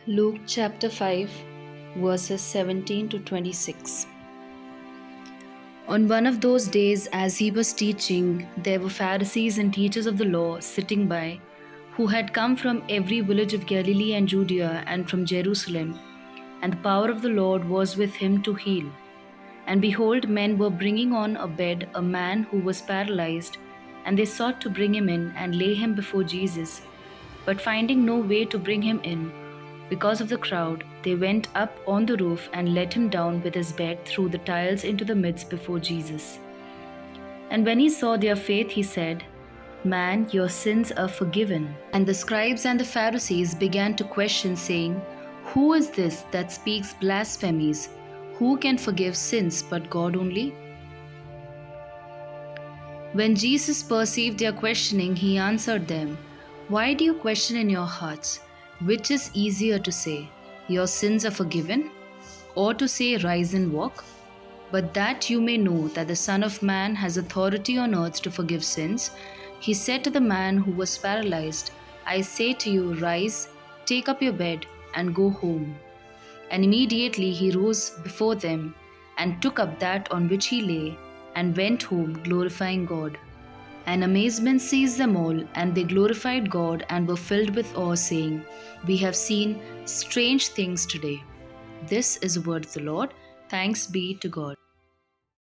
Luke chapter 5, verses 17 to 26. On one of those days, as he was teaching, there were Pharisees and teachers of the law sitting by, who had come from every village of Galilee and Judea and from Jerusalem, and the power of the Lord was with him to heal. And behold, men were bringing on a bed a man who was paralyzed, and they sought to bring him in and lay him before Jesus. But finding no way to bring him in, because of the crowd, they went up on the roof and let him down with his bed through the tiles into the midst before Jesus. And when he saw their faith, he said, "Man, your sins are forgiven." And the scribes and the Pharisees began to question, saying, "Who is this that speaks blasphemies? Who can forgive sins but God only?" When Jesus perceived their questioning, he answered them, "Why do you question in your hearts? Which is easier to say, 'Your sins are forgiven,' or to say, 'Rise and walk'? But that you may know that the Son of Man has authority on earth to forgive sins," he said to the man who was paralyzed, "I say to you, rise, take up your bed, and go home." And immediately he rose before them, and took up that on which he lay, and went home, glorifying God. And amazement seized them all, and they glorified God and were filled with awe, saying, "We have seen strange things today." This is the word of the Lord. Thanks be to God.